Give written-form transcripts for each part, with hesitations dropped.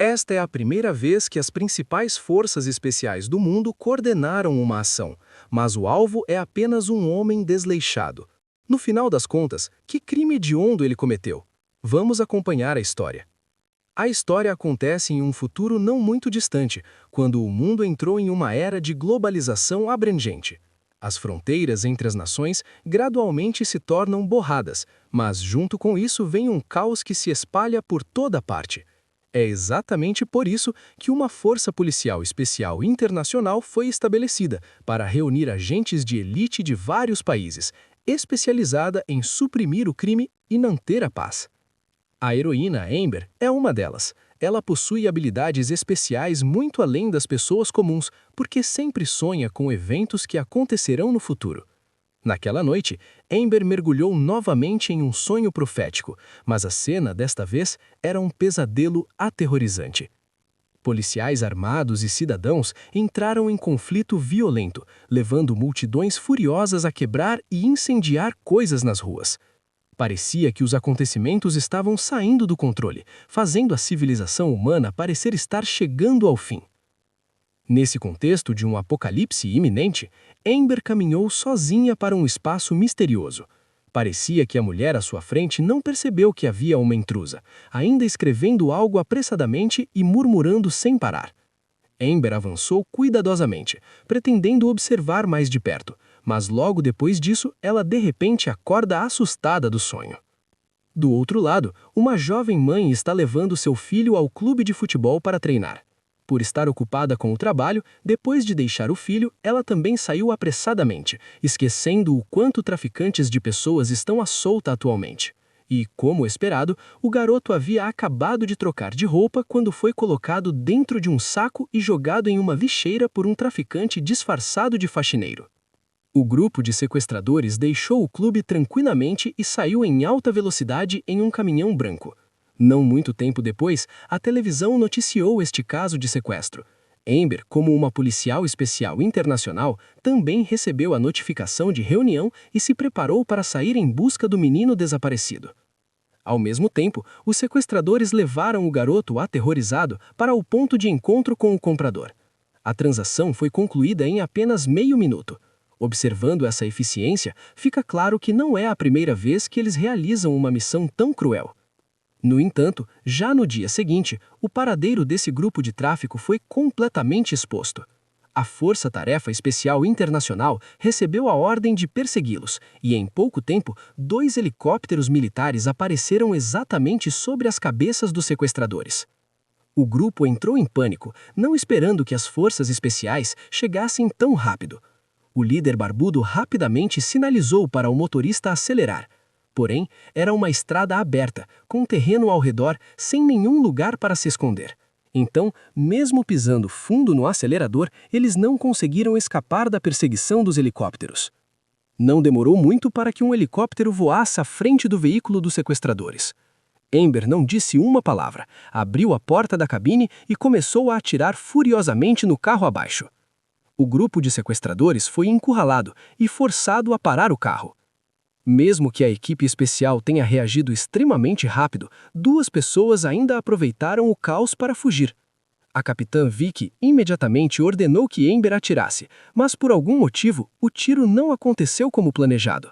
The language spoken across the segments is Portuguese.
Esta é a primeira vez que as principais forças especiais do mundo coordenaram uma ação, mas o alvo é apenas um homem desleixado. No final das contas, que crime hediondo ele cometeu? Vamos acompanhar a história. A história acontece em um futuro não muito distante, quando o mundo entrou em uma era de globalização abrangente. As fronteiras entre as nações gradualmente se tornam borradas, mas junto com isso vem um caos que se espalha por toda parte. É exatamente por isso que uma força policial especial internacional foi estabelecida para reunir agentes de elite de vários países, especializada em suprimir o crime e manter a paz. A heroína Amber é uma delas. Ela possui habilidades especiais muito além das pessoas comuns, porque sempre sonha com eventos que acontecerão no futuro. Naquela noite, Amber mergulhou novamente em um sonho profético, mas a cena, desta vez, era um pesadelo aterrorizante. Policiais armados e cidadãos entraram em conflito violento, levando multidões furiosas a quebrar e incendiar coisas nas ruas. Parecia que os acontecimentos estavam saindo do controle, fazendo a civilização humana parecer estar chegando ao fim. Nesse contexto de um apocalipse iminente, Amber caminhou sozinha para um espaço misterioso. Parecia que a mulher à sua frente não percebeu que havia uma intrusa, ainda escrevendo algo apressadamente e murmurando sem parar. Amber avançou cuidadosamente, pretendendo observar mais de perto, mas logo depois disso ela de repente acorda assustada do sonho. Do outro lado, uma jovem mãe está levando seu filho ao clube de futebol para treinar. Por estar ocupada com o trabalho, depois de deixar o filho, ela também saiu apressadamente, esquecendo o quanto traficantes de pessoas estão à solta atualmente. E, como esperado, o garoto havia acabado de trocar de roupa quando foi colocado dentro de um saco e jogado em uma lixeira por um traficante disfarçado de faxineiro. O grupo de sequestradores deixou o clube tranquilamente e saiu em alta velocidade em um caminhão branco. Não muito tempo depois, a televisão noticiou este caso de sequestro. Amber, como uma policial especial internacional, também recebeu a notificação de reunião e se preparou para sair em busca do menino desaparecido. Ao mesmo tempo, os sequestradores levaram o garoto aterrorizado para o ponto de encontro com o comprador. A transação foi concluída em apenas meio minuto. Observando essa eficiência, fica claro que não é a primeira vez que eles realizam uma missão tão cruel. No entanto, já no dia seguinte, o paradeiro desse grupo de tráfico foi completamente exposto. A Força-Tarefa Especial Internacional recebeu a ordem de persegui-los, e em pouco tempo, 2 helicópteros militares apareceram exatamente sobre as cabeças dos sequestradores. O grupo entrou em pânico, não esperando que as forças especiais chegassem tão rápido. O líder barbudo rapidamente sinalizou para o motorista acelerar. Porém, era uma estrada aberta, com terreno ao redor, sem nenhum lugar para se esconder. Então, mesmo pisando fundo no acelerador, eles não conseguiram escapar da perseguição dos helicópteros. Não demorou muito para que um helicóptero voasse à frente do veículo dos sequestradores. Amber não disse uma palavra, abriu a porta da cabine e começou a atirar furiosamente no carro abaixo. O grupo de sequestradores foi encurralado e forçado a parar o carro. Mesmo que a equipe especial tenha reagido extremamente rápido, 2 pessoas ainda aproveitaram o caos para fugir. A capitã Vicky imediatamente ordenou que Amber atirasse, mas por algum motivo o tiro não aconteceu como planejado.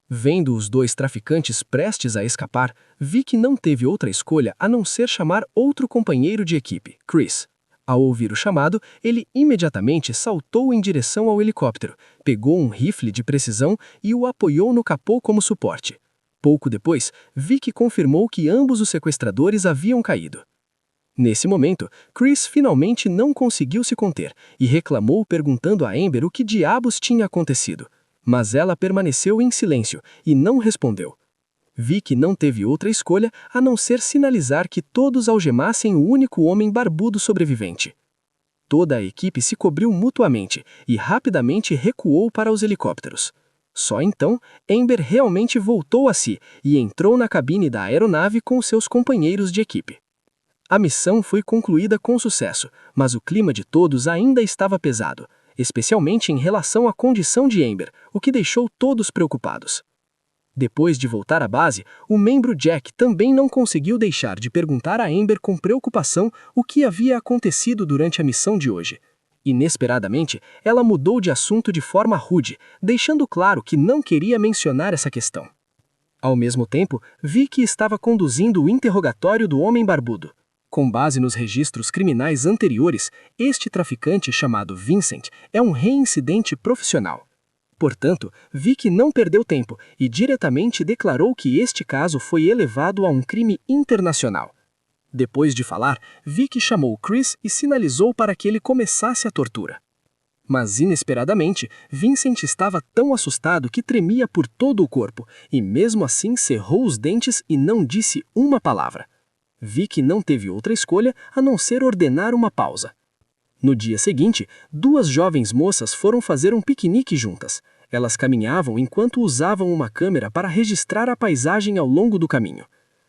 Vendo os 2 traficantes prestes a escapar, Vicky não teve outra escolha a não ser chamar outro companheiro de equipe, Chris. Ao ouvir o chamado, ele imediatamente saltou em direção ao helicóptero, pegou um rifle de precisão e o apoiou no capô como suporte. Pouco depois, Vicky confirmou que ambos os sequestradores haviam caído. Nesse momento, Chris finalmente não conseguiu se conter e reclamou perguntando a Amber o que diabos tinha acontecido. Mas ela permaneceu em silêncio e não respondeu. Vicky não teve outra escolha a não ser sinalizar que todos algemassem o único homem barbudo sobrevivente. Toda a equipe se cobriu mutuamente e rapidamente recuou para os helicópteros. Só então, Amber realmente voltou a si e entrou na cabine da aeronave com seus companheiros de equipe. A missão foi concluída com sucesso, mas o clima de todos ainda estava pesado, especialmente em relação à condição de Amber, o que deixou todos preocupados. Depois de voltar à base, o membro Jack também não conseguiu deixar de perguntar a Amber com preocupação o que havia acontecido durante a missão de hoje. Inesperadamente, ela mudou de assunto de forma rude, deixando claro que não queria mencionar essa questão. Ao mesmo tempo, Vicky estava conduzindo o interrogatório do homem barbudo. Com base nos registros criminais anteriores, este traficante chamado Vincent é um reincidente profissional. Portanto, Vicky não perdeu tempo e diretamente declarou que este caso foi elevado a um crime internacional. Depois de falar, Vicky chamou Chris e sinalizou para que ele começasse a tortura. Mas, inesperadamente, Vincent estava tão assustado que tremia por todo o corpo e, mesmo assim, cerrou os dentes e não disse uma palavra. Vicky não teve outra escolha a não ser ordenar uma pausa. No dia seguinte, duas jovens moças foram fazer um piquenique juntas. Elas caminhavam enquanto usavam uma câmera para registrar a paisagem ao longo do caminho.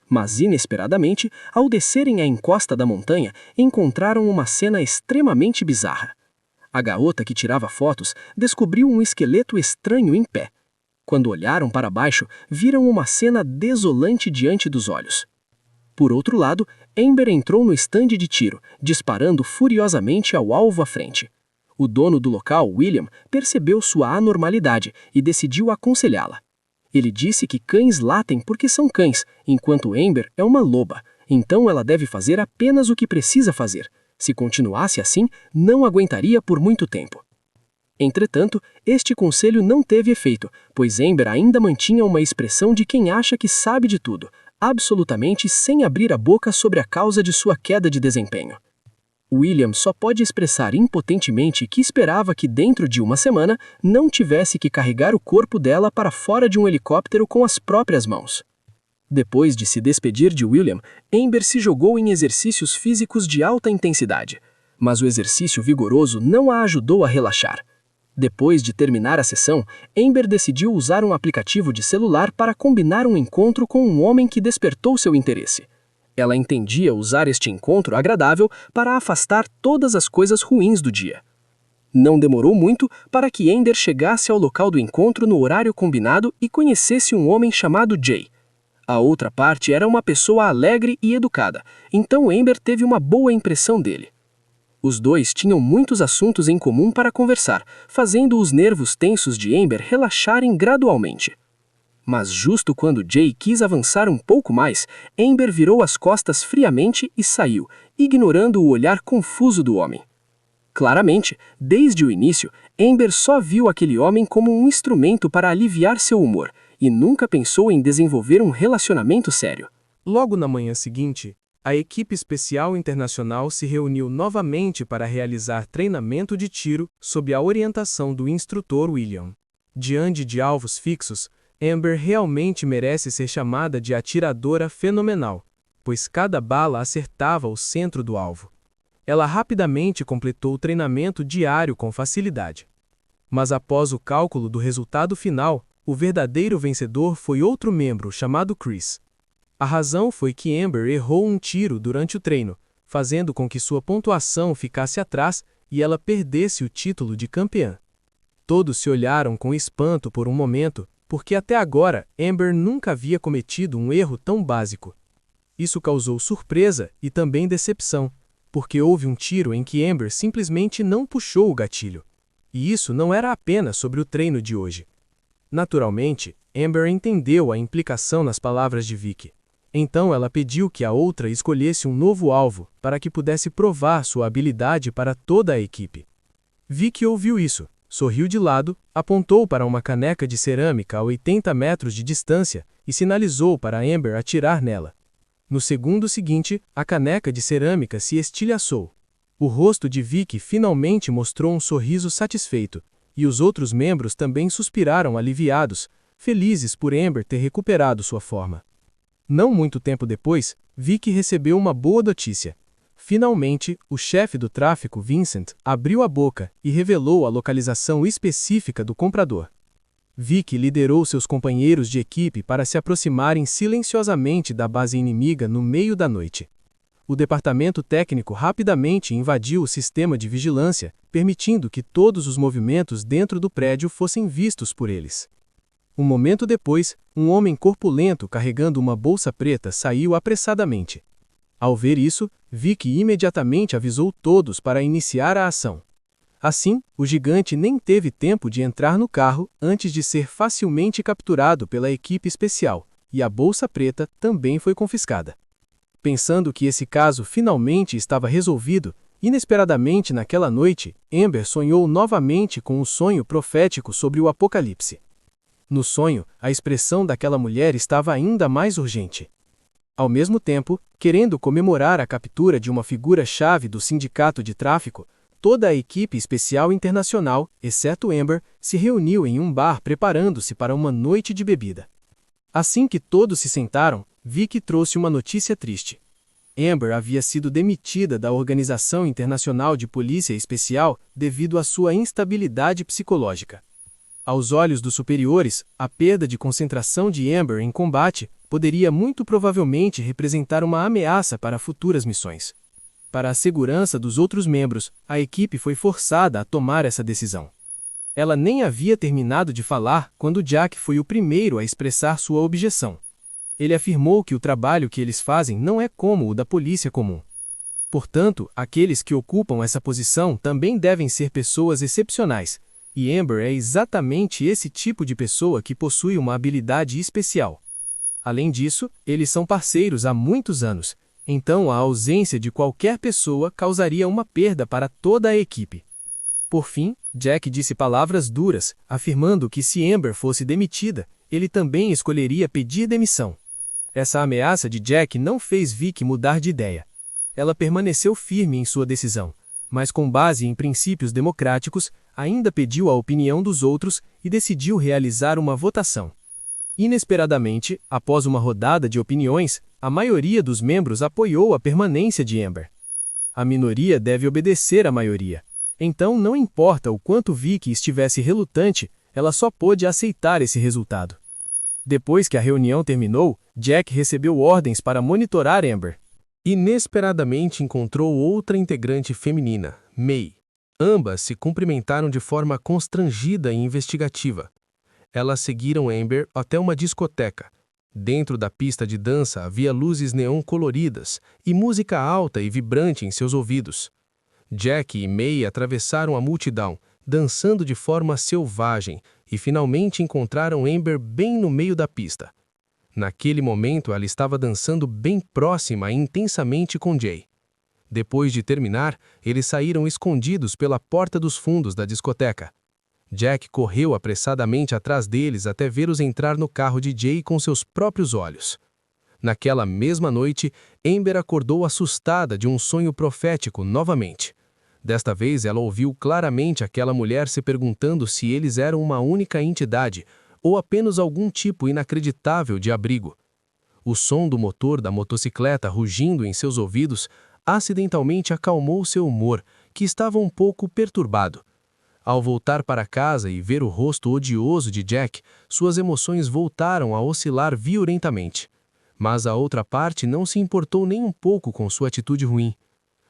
Mas, inesperadamente, ao descerem a encosta da montanha, encontraram uma cena extremamente bizarra. A garota que tirava fotos descobriu um esqueleto estranho em pé. Quando olharam para baixo, viram uma cena desolante diante dos olhos. Por outro lado, Amber entrou no estande de tiro, disparando furiosamente ao alvo à frente. O dono do local, William, percebeu sua anormalidade e decidiu aconselhá-la. Ele disse que cães latem porque são cães, enquanto Amber é uma loba, então ela deve fazer apenas o que precisa fazer. Se continuasse assim, não aguentaria por muito tempo. Entretanto, este conselho não teve efeito, pois Amber ainda mantinha uma expressão de quem acha que sabe de tudo, absolutamente sem abrir a boca sobre a causa de sua queda de desempenho. William só pode expressar impotentemente que esperava que dentro de uma semana não tivesse que carregar o corpo dela para fora de um helicóptero com as próprias mãos. Depois de se despedir de William, Amber se jogou em exercícios físicos de alta intensidade, mas o exercício vigoroso não a ajudou a relaxar. Depois de terminar a sessão, Amber decidiu usar um aplicativo de celular para combinar um encontro com um homem que despertou seu interesse. Ela entendia usar este encontro agradável para afastar todas as coisas ruins do dia. Não demorou muito para que Amber chegasse ao local do encontro no horário combinado e conhecesse um homem chamado Jay. A outra parte era uma pessoa alegre e educada, então Amber teve uma boa impressão dele. Os dois tinham muitos assuntos em comum para conversar, fazendo os nervos tensos de Amber relaxarem gradualmente. Mas justo quando Jay quis avançar um pouco mais, Amber virou as costas friamente e saiu, ignorando o olhar confuso do homem. Claramente, desde o início, Amber só viu aquele homem como um instrumento para aliviar seu humor, e nunca pensou em desenvolver um relacionamento sério. Logo na manhã seguinte, a equipe especial internacional se reuniu novamente para realizar treinamento de tiro sob a orientação do instrutor William. Diante de alvos fixos, Amber realmente merece ser chamada de atiradora fenomenal, pois cada bala acertava o centro do alvo. Ela rapidamente completou o treinamento diário com facilidade. Mas após o cálculo do resultado final, o verdadeiro vencedor foi outro membro chamado Chris. A razão foi que Amber errou um tiro durante o treino, fazendo com que sua pontuação ficasse atrás e ela perdesse o título de campeã. Todos se olharam com espanto por um momento, porque até agora Amber nunca havia cometido um erro tão básico. Isso causou surpresa e também decepção, porque houve um tiro em que Amber simplesmente não puxou o gatilho. E isso não era apenas sobre o treino de hoje. Naturalmente, Amber entendeu a implicação nas palavras de Vicky. Então ela pediu que a outra escolhesse um novo alvo, para que pudesse provar sua habilidade para toda a equipe. Vicky ouviu isso, sorriu de lado, apontou para uma caneca de cerâmica a 80 metros de distância e sinalizou para Amber atirar nela. No segundo seguinte, a caneca de cerâmica se estilhaçou. O rosto de Vicky finalmente mostrou um sorriso satisfeito, e os outros membros também suspiraram aliviados, felizes por Amber ter recuperado sua forma. Não muito tempo depois, Vicky recebeu uma boa notícia. Finalmente, o chefe do tráfico, Vincent, abriu a boca e revelou a localização específica do comprador. Vicky liderou seus companheiros de equipe para se aproximarem silenciosamente da base inimiga no meio da noite. O departamento técnico rapidamente invadiu o sistema de vigilância, permitindo que todos os movimentos dentro do prédio fossem vistos por eles. Um momento depois, um homem corpulento carregando uma bolsa preta saiu apressadamente. Ao ver isso, Vicky imediatamente avisou todos para iniciar a ação. Assim, o gigante nem teve tempo de entrar no carro antes de ser facilmente capturado pela equipe especial, e a bolsa preta também foi confiscada. Pensando que esse caso finalmente estava resolvido, inesperadamente naquela noite, Amber sonhou novamente com um sonho profético sobre o apocalipse. No sonho, a expressão daquela mulher estava ainda mais urgente. Ao mesmo tempo, querendo comemorar a captura de uma figura-chave do sindicato de tráfico, toda a equipe especial internacional, exceto Amber, se reuniu em um bar preparando-se para uma noite de bebida. Assim que todos se sentaram, Vicky trouxe uma notícia triste. Amber havia sido demitida da Organização Internacional de Polícia Especial devido à sua instabilidade psicológica. Aos olhos dos superiores, a perda de concentração de Amber em combate poderia muito provavelmente representar uma ameaça para futuras missões. Para a segurança dos outros membros, a equipe foi forçada a tomar essa decisão. Ela nem havia terminado de falar quando Jack foi o primeiro a expressar sua objeção. Ele afirmou que o trabalho que eles fazem não é como o da polícia comum. Portanto, aqueles que ocupam essa posição também devem ser pessoas excepcionais, e Amber é exatamente esse tipo de pessoa que possui uma habilidade especial. Além disso, eles são parceiros há muitos anos, então a ausência de qualquer pessoa causaria uma perda para toda a equipe. Por fim, Jack disse palavras duras, afirmando que se Amber fosse demitida, ele também escolheria pedir demissão. Essa ameaça de Jack não fez Vicky mudar de ideia. Ela permaneceu firme em sua decisão, mas com base em princípios democráticos, ainda pediu a opinião dos outros e decidiu realizar uma votação. Inesperadamente, após uma rodada de opiniões, a maioria dos membros apoiou a permanência de Amber. A minoria deve obedecer à maioria. Então, não importa o quanto Vicky estivesse relutante, ela só pôde aceitar esse resultado. Depois que a reunião terminou, Jack recebeu ordens para monitorar Amber. Inesperadamente encontrou outra integrante feminina, May. Ambas se cumprimentaram de forma constrangida e investigativa. Elas seguiram Amber até uma discoteca. Dentro da pista de dança havia luzes neon coloridas e música alta e vibrante em seus ouvidos. Jack e May atravessaram a multidão, dançando de forma selvagem, e finalmente encontraram Amber bem no meio da pista. Naquele momento, ela estava dançando bem próxima e intensamente com Jay. Depois de terminar, eles saíram escondidos pela porta dos fundos da discoteca. Jack correu apressadamente atrás deles até vê-los entrar no carro de Jay com seus próprios olhos. Naquela mesma noite, Amber acordou assustada de um sonho profético novamente. Desta vez, ela ouviu claramente aquela mulher se perguntando se eles eram uma única entidade ou apenas algum tipo inacreditável de abrigo. O som do motor da motocicleta rugindo em seus ouvidos acidentalmente acalmou seu humor, que estava um pouco perturbado. Ao voltar para casa e ver o rosto odioso de Jack, suas emoções voltaram a oscilar violentamente. Mas a outra parte não se importou nem um pouco com sua atitude ruim.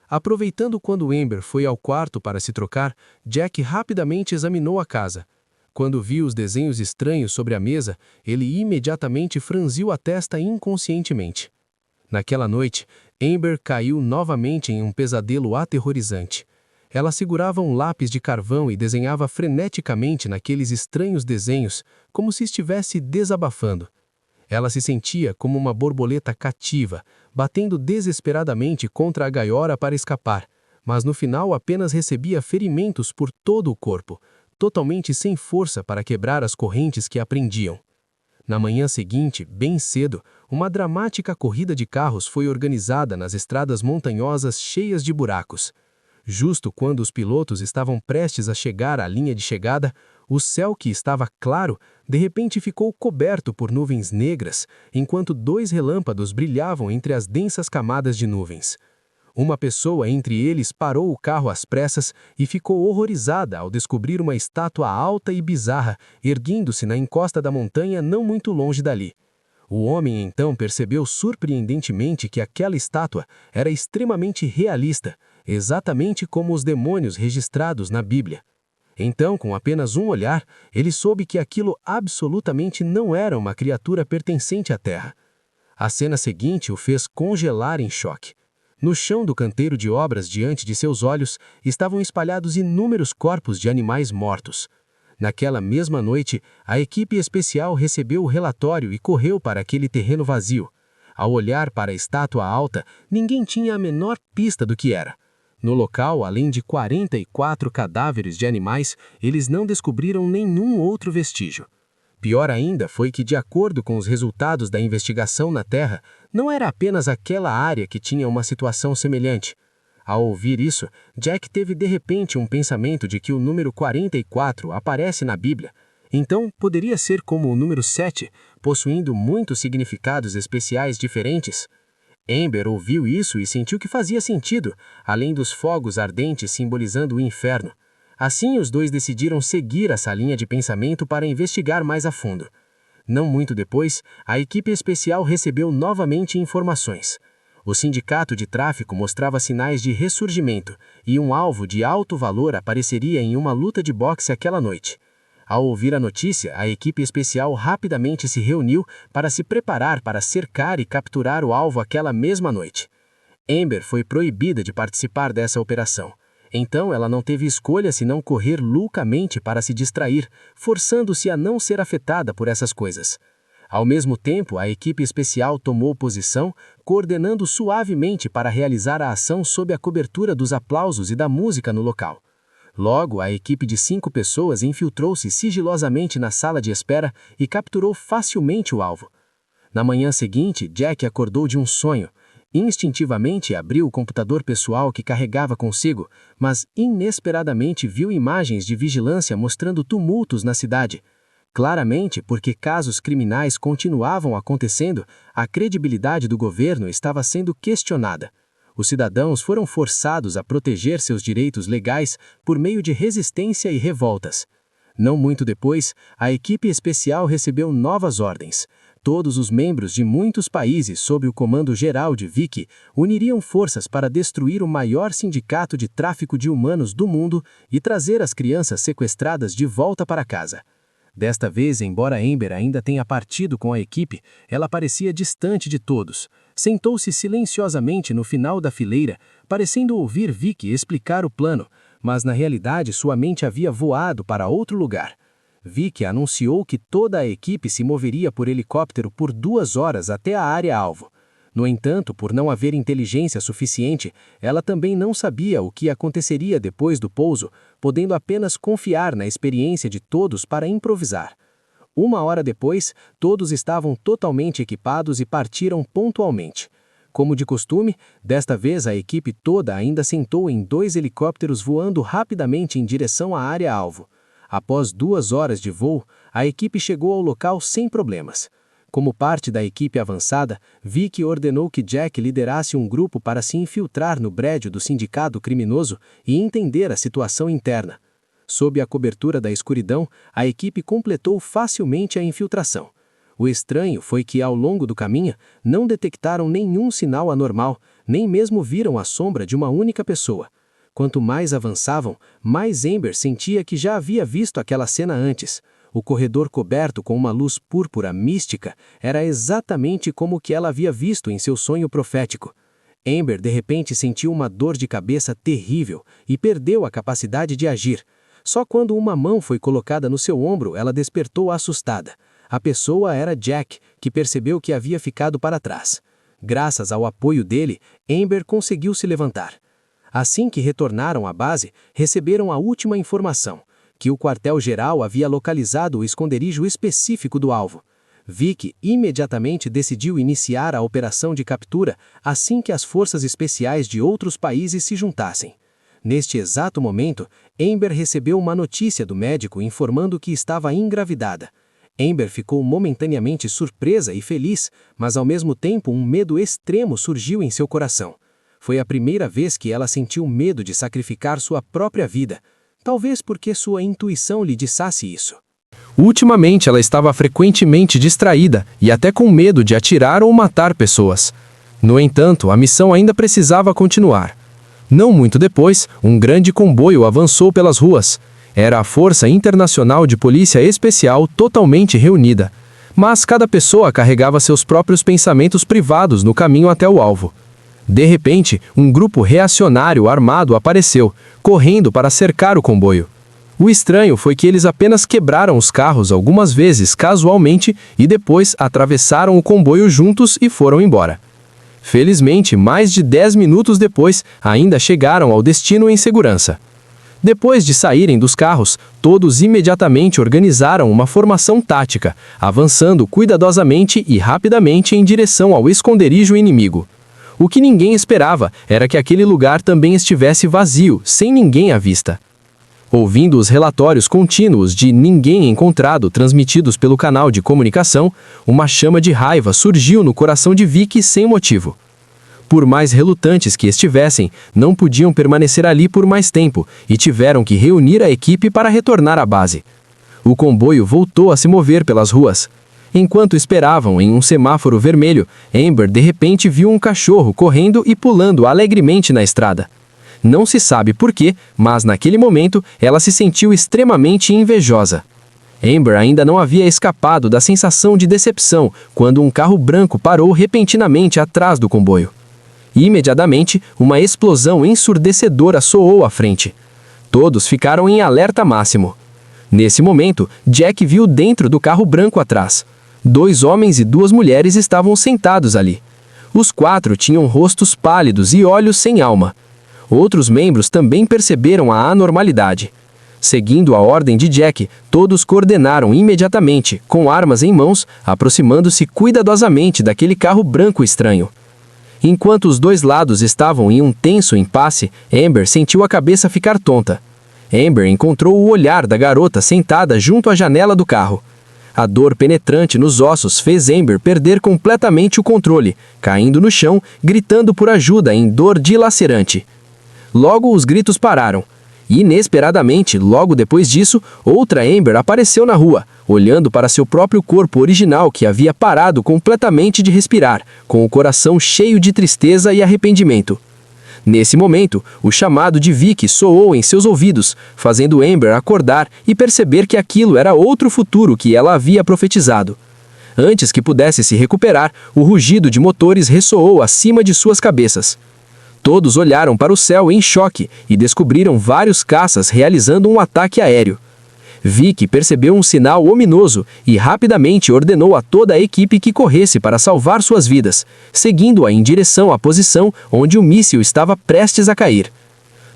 Aproveitando quando Amber foi ao quarto para se trocar, Jack rapidamente examinou a casa. Quando viu os desenhos estranhos sobre a mesa, ele imediatamente franziu a testa inconscientemente. Naquela noite, Amber caiu novamente em um pesadelo aterrorizante. Ela segurava um lápis de carvão e desenhava freneticamente naqueles estranhos desenhos, como se estivesse desabafando. Ela se sentia como uma borboleta cativa, batendo desesperadamente contra a gaiola para escapar, mas no final apenas recebia ferimentos por todo o corpo, totalmente sem força para quebrar as correntes que a prendiam. Na manhã seguinte, bem cedo, uma dramática corrida de carros foi organizada nas estradas montanhosas cheias de buracos. Justo quando os pilotos estavam prestes a chegar à linha de chegada, o céu que estava claro, de repente ficou coberto por nuvens negras, enquanto 2 relâmpagos brilhavam entre as densas camadas de nuvens. Uma pessoa entre eles parou o carro às pressas e ficou horrorizada ao descobrir uma estátua alta e bizarra, erguendo-se na encosta da montanha não muito longe dali. O homem então percebeu surpreendentemente que aquela estátua era extremamente realista, exatamente como os demônios registrados na Bíblia. Então, com apenas um olhar, ele soube que aquilo absolutamente não era uma criatura pertencente à Terra. A cena seguinte o fez congelar em choque. No chão do canteiro de obras diante de seus olhos estavam espalhados inúmeros corpos de animais mortos. Naquela mesma noite, a equipe especial recebeu o relatório e correu para aquele terreno vazio. Ao olhar para a estátua alta, ninguém tinha a menor pista do que era. No local, além de 44 cadáveres de animais, eles não descobriram nenhum outro vestígio. Pior ainda foi que, de acordo com os resultados da investigação na Terra, não era apenas aquela área que tinha uma situação semelhante. Ao ouvir isso, Jack teve de repente um pensamento de que o número 44 aparece na Bíblia. Então, poderia ser como o número 7, possuindo muitos significados especiais diferentes? Amber ouviu isso e sentiu que fazia sentido, além dos fogos ardentes simbolizando o inferno. Assim, os dois decidiram seguir essa linha de pensamento para investigar mais a fundo. Não muito depois, a equipe especial recebeu novamente informações. O sindicato de tráfico mostrava sinais de ressurgimento e um alvo de alto valor apareceria em uma luta de boxe aquela noite. Ao ouvir a notícia, a equipe especial rapidamente se reuniu para se preparar para cercar e capturar o alvo aquela mesma noite. Amber foi proibida de participar dessa operação. Então ela não teve escolha senão correr loucamente para se distrair, forçando-se a não ser afetada por essas coisas. Ao mesmo tempo, a equipe especial tomou posição, coordenando suavemente para realizar a ação sob a cobertura dos aplausos e da música no local. Logo, a equipe de 5 pessoas infiltrou-se sigilosamente na sala de espera e capturou facilmente o alvo. Na manhã seguinte, Jack acordou de um sonho. Instintivamente abriu o computador pessoal que carregava consigo, mas inesperadamente viu imagens de vigilância mostrando tumultos na cidade. Claramente, porque casos criminais continuavam acontecendo, a credibilidade do governo estava sendo questionada. Os cidadãos foram forçados a proteger seus direitos legais por meio de resistência e revoltas. Não muito depois, a equipe especial recebeu novas ordens. Todos os membros de muitos países sob o comando geral de Vicky uniriam forças para destruir o maior sindicato de tráfico de humanos do mundo e trazer as crianças sequestradas de volta para casa. Desta vez, embora Amber ainda tenha partido com a equipe, ela parecia distante de todos. Sentou-se silenciosamente no final da fileira, parecendo ouvir Vicky explicar o plano, mas na realidade sua mente havia voado para outro lugar. Vicky anunciou que toda a equipe se moveria por helicóptero por 2 horas até a área-alvo. No entanto, por não haver inteligência suficiente, ela também não sabia o que aconteceria depois do pouso, podendo apenas confiar na experiência de todos para improvisar. 1 hora depois, todos estavam totalmente equipados e partiram pontualmente. Como de costume, desta vez a equipe toda ainda sentou em 2 helicópteros voando rapidamente em direção à área-alvo. Após 2 horas de voo, a equipe chegou ao local sem problemas. Como parte da equipe avançada, Vicky ordenou que Jack liderasse um grupo para se infiltrar no prédio do sindicato criminoso e entender a situação interna. Sob a cobertura da escuridão, a equipe completou facilmente a infiltração. O estranho foi que, ao longo do caminho, não detectaram nenhum sinal anormal, nem mesmo viram a sombra de uma única pessoa. Quanto mais avançavam, mais Amber sentia que já havia visto aquela cena antes. O corredor coberto com uma luz púrpura mística era exatamente como o que ela havia visto em seu sonho profético. Amber de repente sentiu uma dor de cabeça terrível e perdeu a capacidade de agir. Só quando uma mão foi colocada no seu ombro, ela despertou assustada. A pessoa era Jack, que percebeu que havia ficado para trás. Graças ao apoio dele, Amber conseguiu se levantar. Assim que retornaram à base, receberam a última informação, que o quartel-geral havia localizado o esconderijo específico do alvo. Vicky imediatamente decidiu iniciar a operação de captura assim que as forças especiais de outros países se juntassem. Neste exato momento, Amber recebeu uma notícia do médico informando que estava engravidada. Amber ficou momentaneamente surpresa e feliz, mas ao mesmo tempo um medo extremo surgiu em seu coração. Foi a primeira vez que ela sentiu medo de sacrificar sua própria vida, talvez porque sua intuição lhe dissesse isso. Ultimamente ela estava frequentemente distraída e até com medo de atirar ou matar pessoas. No entanto, a missão ainda precisava continuar. Não muito depois, um grande comboio avançou pelas ruas. Era a Força Internacional de Polícia Especial totalmente reunida. Mas cada pessoa carregava seus próprios pensamentos privados no caminho até o alvo. De repente, um grupo reacionário armado apareceu, correndo para cercar o comboio. O estranho foi que eles apenas quebraram os carros algumas vezes casualmente e depois atravessaram o comboio juntos e foram embora. Felizmente, mais de 10 minutos depois, ainda chegaram ao destino em segurança. Depois de saírem dos carros, todos imediatamente organizaram uma formação tática, avançando cuidadosamente e rapidamente em direção ao esconderijo inimigo. O que ninguém esperava era que aquele lugar também estivesse vazio, sem ninguém à vista. Ouvindo os relatórios contínuos de ninguém encontrado transmitidos pelo canal de comunicação, uma chama de raiva surgiu no coração de Vicky sem motivo. Por mais relutantes que estivessem, não podiam permanecer ali por mais tempo e tiveram que reunir a equipe para retornar à base. O comboio voltou a se mover pelas ruas. Enquanto esperavam em um semáforo vermelho, Amber de repente viu um cachorro correndo e pulando alegremente na estrada. Não se sabe por quê, mas naquele momento ela se sentiu extremamente invejosa. Amber ainda não havia escapado da sensação de decepção quando um carro branco parou repentinamente atrás do comboio. Imediatamente, uma explosão ensurdecedora soou à frente. Todos ficaram em alerta máximo. Nesse momento, Jack viu dentro do carro branco atrás. 2 homens e 2 mulheres estavam sentados ali. Os 4 tinham rostos pálidos e olhos sem alma. Outros membros também perceberam a anormalidade. Seguindo a ordem de Jack, todos coordenaram imediatamente, com armas em mãos, aproximando-se cuidadosamente daquele carro branco estranho. Enquanto os 2 lados estavam em um tenso impasse, Amber sentiu a cabeça ficar tonta. Amber encontrou o olhar da garota sentada junto à janela do carro. A dor penetrante nos ossos fez Amber perder completamente o controle, caindo no chão, gritando por ajuda em dor dilacerante. Logo os gritos pararam. Inesperadamente, logo depois disso, outra Amber apareceu na rua, olhando para seu próprio corpo original que havia parado completamente de respirar, com o coração cheio de tristeza e arrependimento. Nesse momento, o chamado de Vicky soou em seus ouvidos, fazendo Amber acordar e perceber que aquilo era outro futuro que ela havia profetizado. Antes que pudesse se recuperar, o rugido de motores ressoou acima de suas cabeças. Todos olharam para o céu em choque e descobriram vários caças realizando um ataque aéreo. Vicky percebeu um sinal ominoso e rapidamente ordenou a toda a equipe que corresse para salvar suas vidas, seguindo-a em direção à posição onde o míssil estava prestes a cair.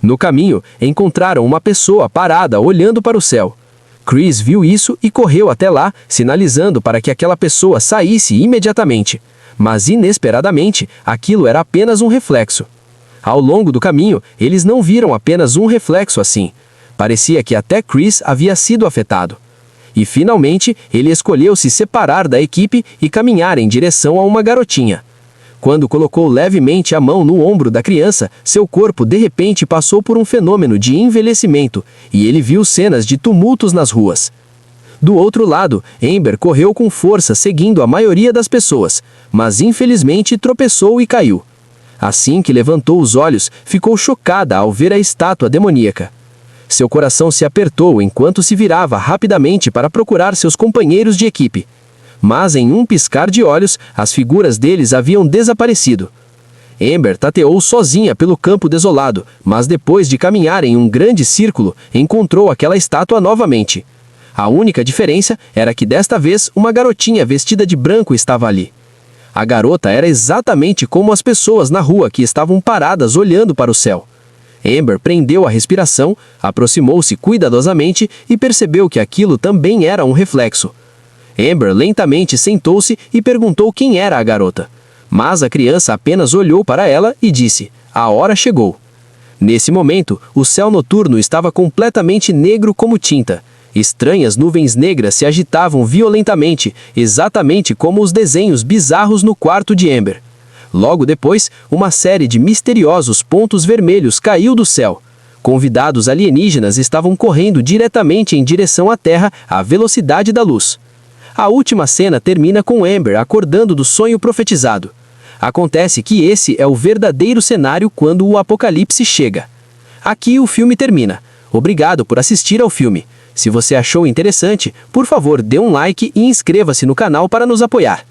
No caminho, encontraram uma pessoa parada olhando para o céu. Chris viu isso e correu até lá, sinalizando para que aquela pessoa saísse imediatamente. Mas inesperadamente, aquilo era apenas um reflexo. Ao longo do caminho, eles não viram apenas um reflexo assim. Parecia que até Chris havia sido afetado. E finalmente, ele escolheu se separar da equipe e caminhar em direção a uma garotinha. Quando colocou levemente a mão no ombro da criança, seu corpo de repente passou por um fenômeno de envelhecimento, e ele viu cenas de tumultos nas ruas. Do outro lado, Amber correu com força seguindo a maioria das pessoas, mas infelizmente tropeçou e caiu. Assim que levantou os olhos, ficou chocada ao ver a estátua demoníaca. Seu coração se apertou enquanto se virava rapidamente para procurar seus companheiros de equipe. Mas em um piscar de olhos, as figuras deles haviam desaparecido. Amber tateou sozinha pelo campo desolado, mas depois de caminhar em um grande círculo, encontrou aquela estátua novamente. A única diferença era que desta vez uma garotinha vestida de branco estava ali. A garota era exatamente como as pessoas na rua que estavam paradas olhando para o céu. Amber prendeu a respiração, aproximou-se cuidadosamente e percebeu que aquilo também era um reflexo. Amber lentamente sentou-se e perguntou quem era a garota. Mas a criança apenas olhou para ela e disse: "A hora chegou." Nesse momento, o céu noturno estava completamente negro como tinta. Estranhas nuvens negras se agitavam violentamente, exatamente como os desenhos bizarros no quarto de Amber. Logo depois, uma série de misteriosos pontos vermelhos caiu do céu. Convidados alienígenas estavam correndo diretamente em direção à Terra à velocidade da luz. A última cena termina com Amber acordando do sonho profetizado. Acontece que esse é o verdadeiro cenário quando o apocalipse chega. Aqui o filme termina. Obrigado por assistir ao filme. Se você achou interessante, por favor, dê um like e inscreva-se no canal para nos apoiar.